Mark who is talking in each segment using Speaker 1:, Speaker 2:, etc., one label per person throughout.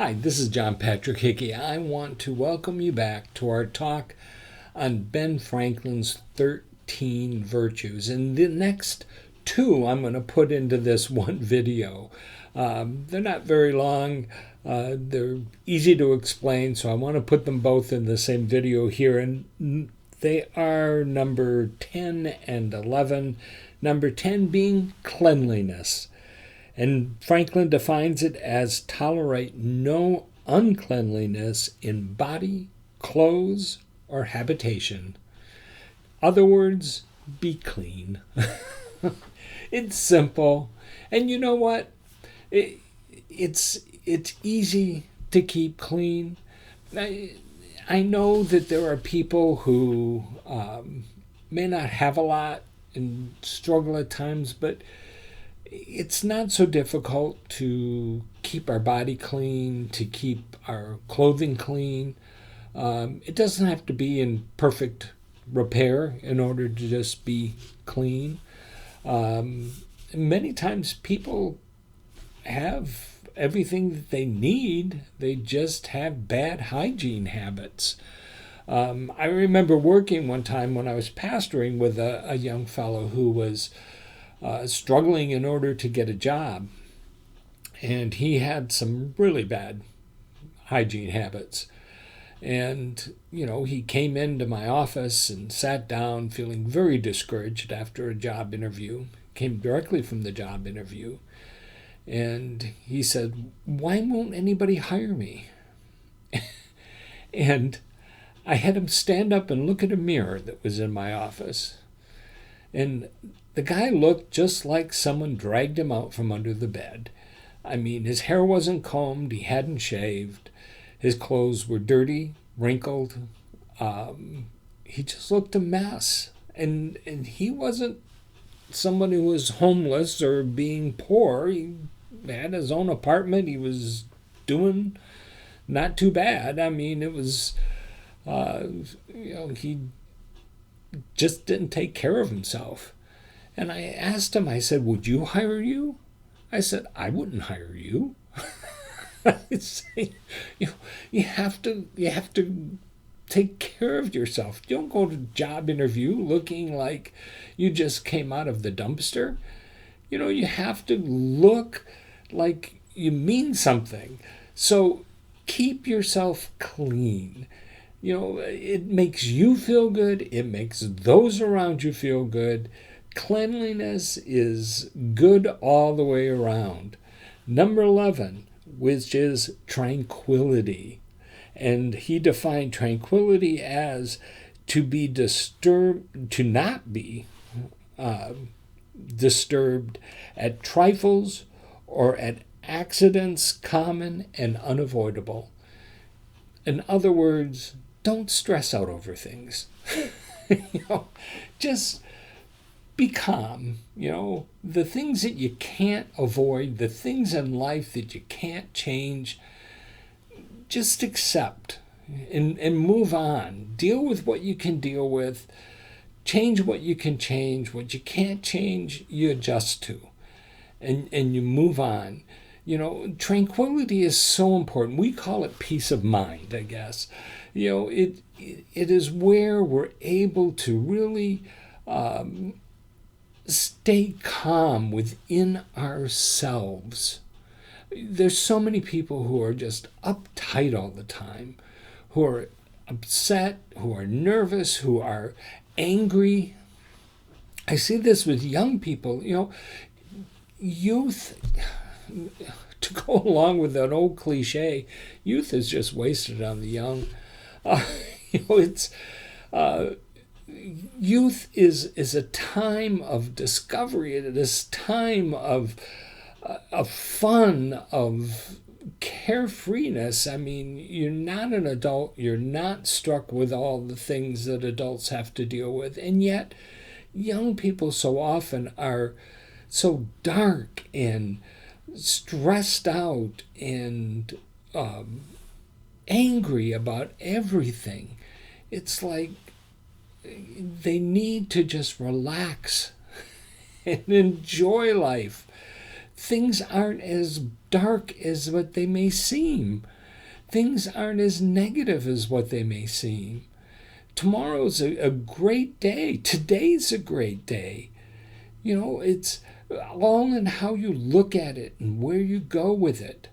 Speaker 1: Hi, this is John Patrick Hickey. I want to welcome you back to our talk on Ben Franklin's 13 virtues. And the next two I'm going to put into this one video. They're not very long. They're easy to explain, so I want to put them both in the same video here. And they are number 10 and 11. Number 10 being cleanliness. And Franklin defines it as tolerate no uncleanliness in body, clothes, or habitation. Other words, be clean. It's simple. And you know what? It's easy to keep clean. I know that there are people who may not have a lot and struggle at times, but it's not so difficult to keep our body clean, to keep our clothing clean. It doesn't have to be in perfect repair in order to just be clean. Many times people have everything that they need, they just have bad hygiene habits. I remember working one time when I was pastoring with a young fellow who was struggling in order to get a job. And he had some really bad hygiene habits. And, he came into my office and sat down feeling very discouraged after a job interview. Came directly from the job interview. And he said, "Why won't anybody hire me?" And I had him stand up and look at a mirror that was in my office. And the guy looked just like someone dragged him out from under the bed. I mean, his hair wasn't combed, he hadn't shaved, his clothes were dirty, wrinkled. He just looked a mess. And he wasn't someone who was homeless or being poor. He had his own apartment. He was doing not too bad. I mean, it was, he just didn't take care of himself. And I asked him, I said, "Would you hire you?" I said, "I wouldn't hire you." You have to take care of yourself. You don't go to a job interview looking like you just came out of the dumpster. You have to look like you mean something. So keep yourself clean. It makes you feel good. It makes those around you feel good. Cleanliness is good all the way around. Number 11, which is tranquility. And he defined tranquility as to not be disturbed at trifles or at accidents common and unavoidable. In other words, don't stress out over things. Just be calm. The things that you can't avoid, the things in life that you can't change, just accept and move on. Deal with what you can deal with. Change what you can change. What you can't change, you adjust to. And you move on. Tranquility is so important. We call it peace of mind, I guess. It is where we're able to really stay calm within ourselves. There's so many people who are just uptight all the time, who are upset, who are nervous, who are angry. I see this with young people. Youth, to go along with that old cliche, youth is just wasted on the young. Youth is a time of discovery. It is time of fun, of carefreeness. I mean, you're not an adult. You're not struck with all the things that adults have to deal with. And yet, young people so often are so dark and stressed out and angry about everything. It's like they need to just relax and enjoy life. Things aren't as dark as what they may seem. Things aren't as negative as what they may seem. Tomorrow's a great day. Today's a great day. It's all in how you look at it and where you go with it.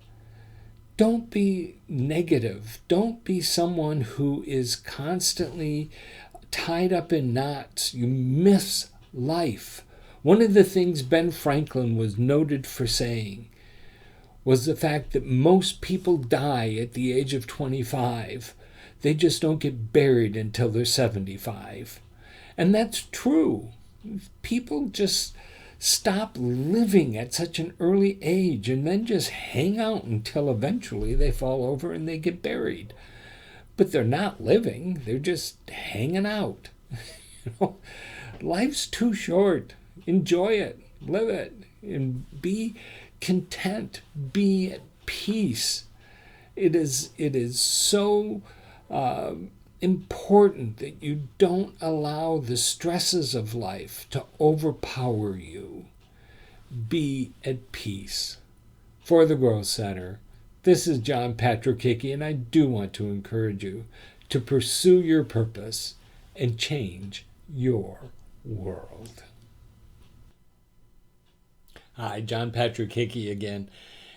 Speaker 1: Don't be negative. Don't be someone who is constantly tied up in knots. You miss life. One of the things Ben Franklin was noted for saying was the fact that most people die at the age of 25. They just don't get buried until they're 75. And that's true. People just stop living at such an early age and then just hang out until eventually they fall over and they get buried. But they're not living, they're just hanging out. Life's too short. Enjoy it, live it, and be content, be at peace. It is so important that you don't allow the stresses of life to overpower you. Be at peace. For the Growth Center, this is John Patrick Hickey, and I do want to encourage you to pursue your purpose and change your world. Hi, John Patrick Hickey again.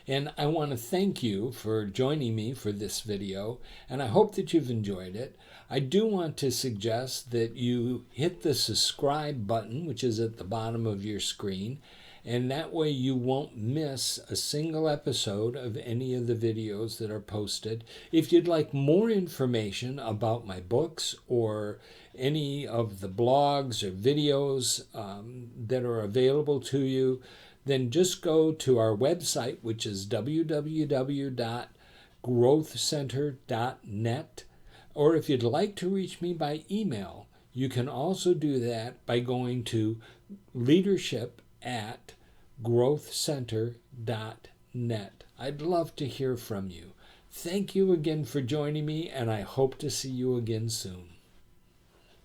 Speaker 1: And I want to thank you for joining me for this video, and I hope that you've enjoyed it. I do want to suggest that you hit the subscribe button, which is at the bottom of your screen, and that way you won't miss a single episode of any of the videos that are posted. If you'd like more information about my books or any of the blogs or videos that are available to you, then just go to our website, which is www.growthcenter.net. Or if you'd like to reach me by email, you can also do that by going to leadership@growthcenter.net. I'd love to hear from you. Thank you again for joining me, and I hope to see you again soon.